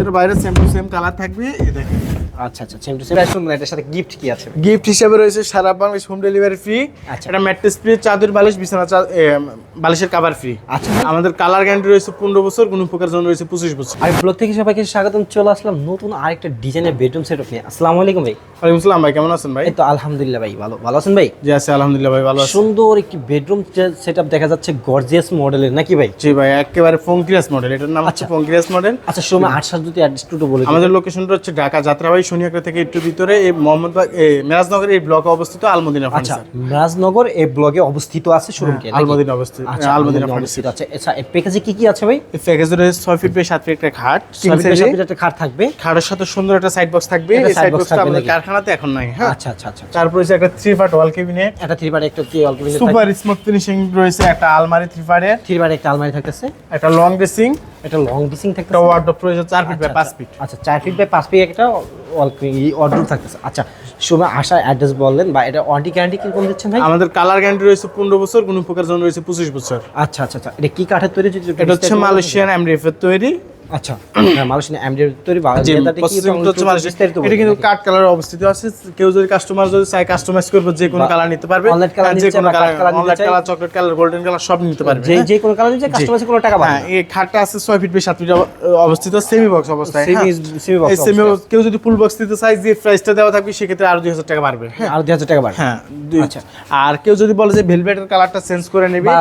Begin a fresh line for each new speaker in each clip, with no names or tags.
এর বাইরে same to same colour থাকবে, এই দেখেন।
আচ্ছা আচ্ছা, সেম টু সেম। সুন্দর। এটার সাথে গিফট কি আছে?
গিফট হিসেবে রয়েছে সারা বাংলাদেশ হোম ডেলিভারি ফ্রি।
আচ্ছা।
এটা ম্যাট্রেস ফ্রি, চাদর বালিশ, বিছানা বালিশের কভার ফ্রি।
আচ্ছা।
আমাদের কালার গ্যারান্টি রয়েছে 15 বছর, কোনো প্রকার জন্য রয়েছে 25 বছর।
আর ব্লগ থেকে সবাইকে স্বাগতম। চলে আসলাম নতুন আরেকটা ডিজাইনের বেডরুম সেটআপ নিয়ে। আসসালামু আলাইকুম ভাই।
ওয়ালাইকুম আসসালাম ভাই, কেমন আছেন ভাই?
এই তো আলহামদুলিল্লাহ ভাই, ভালো আছেন ভাই?
জি আছি আলহামদুলিল্লাহ ভাই, ভালো আছি।
সুন্দর একটি বেডরুম সেটআপ দেখা যাচ্ছে, গর্জিয়াস মডেলের নাকি ভাই?
জি ভাই, একেবারে ফংক্রিয়াস মডেল, এটার নাম হচ্ছে ফংক্রিয়াস মডেল।
আচ্ছা, সময় 8 সাত যদি অ্যাড্রেস টু বলে দিন।
আমাদের লোকেশনটা হচ্ছে ঢাকা যাত্রাবাড়ি শনিয়াকড়া থেকে একটু ভিতরে, এই মোহাম্মদবাগ মেরাজনগরের এই ব্লকে অবস্থিত আলমদিনা
আচ্ছা,
ফার্নিচার।
রাজনগর এই ব্লগে অবস্থিত আছে শোরুমটি নাকি?
আলমদিনা অবস্থিত,
আচ্ছা,
আলমদিনা
অবস্থিত আছে। আচ্ছা, এই প্যাকেজে কি কি আছে ভাই?
এই প্যাকেজে রয়েছে 6 ফিট বাই 7 ফিট একটা খাট,
6 ফিট বাই 7 ফিট একটা খাট থাকবে,
খাটের সাথে সুন্দর একটা সাইড বক্স থাকবে।
একটা
এই
side
সাইড
box
বক্সটা
থাকবে
আমাদের
নাকি?
কারখানাতে এখন নাই। হ্যাঁ,
আচ্ছা আচ্ছা আচ্ছা।
তারপর রয়েছে একটা 3 পার্ট ওয়াল ক্যাবিনেট,
একটা 3 বারে একটা কি all cabinet
super smooth finishing রয়েছে, একটা আলমারি 3 পার্টের,
3 বারে একটা আলমারি থাকতেছে,
একটা লং ড্রেসিং,
একটা লং ড্রেসিং থাকতেছে,
একটা ওয়ার্ডরোব রয়েছে 4 ফিট বাই 5 ফিট।
আচ্ছা, 4 ফিট বাই 5 ফিট একটা ওয়ার্ডরোব থাকতেছে। আচ্ছা, সময় আসার অ্যাড্রেস বললেন, বা এটা ওয়ারেন্টি গ্যারান্টি কিরকম দিচ্ছেন ভাই?
আমাদের কালার গ্যারান্টি রয়েছে 15 বছর, কোনো প্রকার জন্য রয়েছে 25 বছর।
আচ্ছা আচ্ছা আচ্ছা। এটা কি কাঠের তৈরি?
এটা হচ্ছে মালয়েশিয়ান এমডিএফ এর তৈরি।
আচ্ছা, মালয়েশিয়ান এমডিএফ তৈরি।
জি, প্রসেসিংটা হচ্ছে মালয়েশিয়ান। এটা কিন্তু কাট কালারে অবস্থিত আছে। কেউ যদি কাস্টমার যদি চায় কাস্টমাইজ করবে, যে কোনো কালার নিতে পারবে।
অনলাইন কালার
যে কোনো colour, online colour, chocolate colour, golden colour সব নিতে পারবে।
যে কোনো কালার নিতে কাস্টমাইজ কোনো টাকা পাবে।
হ্যাঁ, এই খাটটা আছে 6 ফিট বাই 7 ফিট অবস্থিত, সেমি বক্স অবস্থায়।
Semi box.
এই সেমি বক্স কেউ যদি ফুল বক্স নিতে চায়, যে প্রাইসটা দেওয়া থাকবে সেক্ষেত্রে আরো 2000 টাকা বাড়বে।
হ্যাঁ, আর 2000 টাকা বাড়বে।
হ্যাঁ,
আচ্ছা।
আর কেউ যদি বলে যে ভেলভেটের কালারটা চেঞ্জ করে নেবে,
বা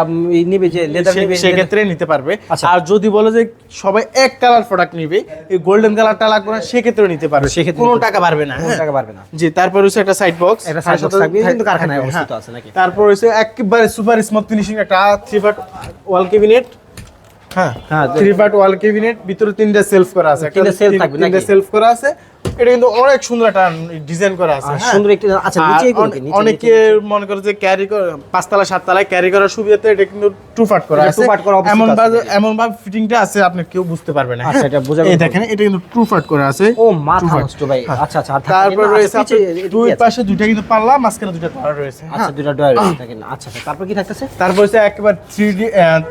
নিবে যে লেদার নিবে,
সেক্ষেত্রে নিতে পারবে।
আচ্ছা।
আর যদি বলে যে সবাই এক কালার প্রোডাক্ট নিবে, এই গোল্ডেন কালারটা লাগবে না, সেক্ষেত্রে নিতে পারবে,
সেক্ষেত্রে
কোনো টাকা বাড়বে না।
কোনো টাকা বাড়বে না।
জি, তারপর হচ্ছে একটা সাইড বক্স,
একটা সাইড বক্স থাকবে, কিন্তু কারখানায় অবস্থিত আছে নাকি?
তারপর হচ্ছে একেবারে সুপার স্মুথ ফিনিশিং একটা 3 পার্ট ওয়াল ক্যাবিনেট। হ্যাঁ,
হ্যাঁ,
3 পার্ট ওয়াল ক্যাবিনেট, ভিতরে 3টা সেলফ করা আছে,
তিনটা shelf থাকবে নাকি?
3টা সেলফ করা আছে। এটা কিন্তু অনেক সুন্দর একটা ডিজাইন করা আছে।
আর
হ্যাঁ।
সুন্দর একটু। আচ্ছা,
আর
নিচে কোনটা? নিচে
অনেকে মনে করে যে ক্যারি করে 5 তলা 7 তলায় ক্যারি করার সুবিধাতে এটা কিন্তু 2 পার্ট করা
এটা
আছে।
two part করা অবস্থিত আছে।
এমন ভাবে ফিটিংটা আছে আপনি কেউ বুঝতে পারবে না।
আচ্ছা, এটা বোঝা
এই দেখেন, এটা কিন্তু 2 পার্ট করা আছে।
ও মাথা
two part।
নষ্ট ভাই। আচ্ছা আচ্ছা। আর
তারপর রয়েছে
আচ্ছা,
আপনার দুই পাশে দুইটা কিন্তু পাল্লা, মাঝখানে দুইটা তার রয়েছে।
আচ্ছা, দুটো ডয়ার থাকে না। আচ্ছা আচ্ছা। তারপর কি থাকতেছে?
তারপর হচ্ছে একেবারে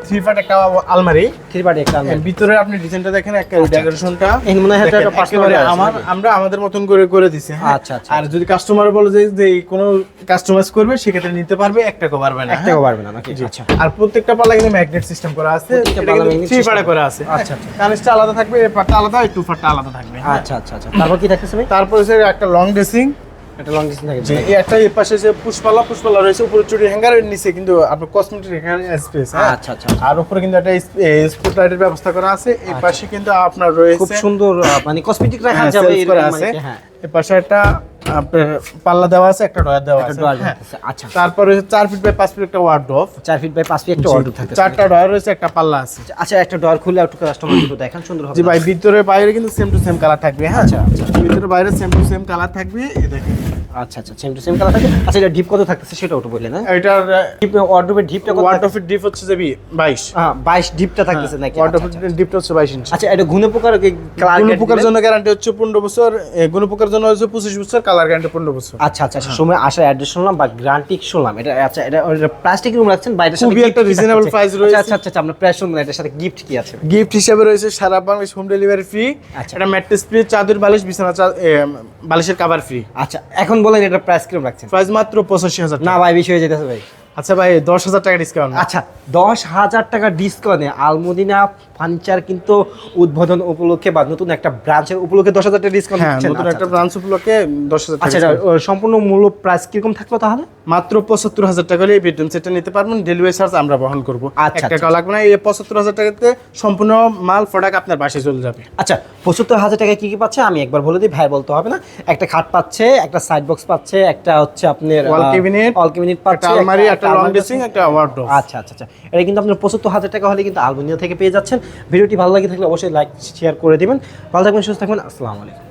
3 পার্ট একটা আলমারি।
3 বারে একটা আলমারি।
ভিতরে আপনি ডিজাইনটা দেখেন, একটা ডেকোরেশনটা
এই মনে হয় এটা
একেবারে আমরা আমাদের মতন করে দিছি। হ্যাঁ।
আচ্ছা, আচ্ছা।
আর যদি কাস্টমার বলে যে কোনো কাস্টমাইজ করবে, সেক্ষেত্রে নিতে পারবে, 1 টাকা পারবে না।
1 টাকা পারবে না নাকি? আচ্ছা।
আর প্রত্যেকটা পাল্লা কিন্তু ম্যাগনেট সিস্টেম করা আছে।
প্রত্যেকটা পাল্লা magnet
3 পার্টে করা আছে।
আচ্ছা, আচ্ছা।
কানেসটা আলাদা থাকবে, এই পার্টটা আলাদা, এই 2 পার্টটা আলাদা থাকবে।
আচ্ছা আচ্ছা আচ্ছা। তারপর কি থাকতেছে ভাই?
তারপর হচ্ছে একটা লং ড্রেসিং।
একটা লং ডিসটেন্স থাকে।
যে এই একটা এই পাশে যে পুষ্পালা রয়েছে, উপরে চুড়ি হ্যাঙ্গারের নিচে কিন্তু আপনার কসমেটিক এখানে স্পেস।
আচ্ছা আচ্ছা।
আর উপরে কিন্তু একটা স্পটলাইটের ব্যবস্থা করা আছে। এই পাশে কিন্তু আপনার রয়েছে
খুব সুন্দর, মানে কসমেটিক রাখা
হ্যাঁ,
যাবে
sales
এরকম
করা
মানে
আছে।
কি? হ্যাঁ,
এই পাশে একটা আপনার পাল্লা দেওয়া আছে, একটা ডয়ার দেওয়া
একটা
আছে।
ডয়ার
হ্যাঁ।
থাকতেছে। আচ্ছা।
তারপরে 4 ফিট বাই 5 ফিট একটা ওয়ার্ডরোব,
4 ফিট বাই 5 ফিট একটা ওয়ার্ডরোব থাকে।
4টা ডয়ার রয়েছে, একটা পাল্লা আছে।
আচ্ছা, একটা ডয়ার খুলে একটু কাস্টমার কিন্তু দেখান, সুন্দর হবে।
জি ভাই, ভিতরে বাইরে কিন্তু সেম টু সেম কালার থাকবে। হ্যাঁ,
আচ্ছা, আচ্ছা।
ভিতরে বাইরে সেম টু সেম কালার থাকবে, এই দেখেন।
আচ্ছা আচ্ছা, সেম টু সেম কালার থাকে। আচ্ছা, এটা ডিপ কত থাকতেছে সেটাও একটু বললেন। হ্যাঁ,
এটার
ডিপ ওয়ার্ডরোবের ডিপটা কত?
ওয়ার্ডরোবের ডিপ হচ্ছে যে 22।
হ্যাঁ, 22 ডিপটা থাকতেছে নাকি?
ওয়ার্ডরোবের ডিপটা হচ্ছে 22 ইঞ্চি।
আচ্ছা, এটা ঘুনে পোকার
কোনো পোকার জন্য গ্যারান্টি হচ্ছে 15 বছর, কোনো পোকার জন্য হচ্ছে 25 বছর, কালার গ্যারান্টি 15 বছর।
আচ্ছা আচ্ছা। সময় আসার অ্যাড্রেস শুনলাম বা গ্যারান্টি শুনলাম। এটা আচ্ছা, এটা প্লাস্টিক রুম রাখছেন বা এটার সাথে
খুবই একটা রিজনেবল প্রাইস রয়েছে।
আচ্ছা আচ্ছা আচ্ছা। আমরা প্রাইস শুনলাম, এটার সাথে গিফট কি আছে?
গিফট হিসেবে রয়েছে সারা বাংলাদেশ হোম ডেলিভারি ফ্রি।
আচ্ছা।
এটা ম্যাট্রেস ফ্রি, চাদর বালিশ, বিছানা বালিশের কভার ফ্রি।
আচ্ছা, এখন বলেন এটার প্রাইস কিরকম রাখছেন?
প্রাইস মাত্র 85,000
না
টাকা।
ভাই, বেশি হয়ে যেতেছে ভাই।
আচ্ছা ভাই, 10,000 টাকা ডিসকাউন্ট।
আচ্ছা, 10,000 টাকা ডিসকাউন্টে আলমদিনা ফার্নিচার কিন্তু উদ্বোধন উপলক্ষে বা নতুন একটা ব্রাঞ্চের উপলক্ষে 10,000 টাকা ডিসকাউন্ট
হ্যাঁ,
দিচ্ছেন।
নতুন
আচ্ছা,
একটা
আচ্ছা।
ব্রাঞ্চ উপলক্ষে 10,000 টাকা।
আচ্ছা, এটা সম্পূর্ণ মূল্য প্রাইস কিরকম থাকলো তাহলে?
মাত্র 75,000 টাকা হলে এই বেডরুম সেটটা নিতে পারবেন। ডেলিভারি চার্জ আমরা বহন করব।
আচ্ছা,
1 টাকা লাগবে না। এই 75,000 টাকাতে সম্পূর্ণ মাল প্রোডাক্ট আপনার বাসায় চলে যাবে।
আচ্ছা, 75,000 টাকায় কি কি পাচ্ছে আমি একবার বলে দিই, ভাই বলতে হবে না। একটা খাট পাচ্ছে, একটা সাইড বক্স পাচ্ছে, একটা হচ্ছে আপনার
ওয়াল ক্যাবিনেট
পাচ্ছে,
একটা আলমারি, একটা লং ড্রেসিং, একটা ওয়ার্ডরোব।
আচ্ছা আচ্ছা আচ্ছা। এটা কিন্তু আপনার 75,000 টাকা হলে কিন্তু আলমদিনা থেকে পেয়ে যাচ্ছেন। ভিডিওটি ভালো লাগে থাকলে অবশ্যই লাইক শেয়ার করে দিবেন। ভালো থাকবেন, সুস্থ থাকবেন। আসসালামু আলাইকুম।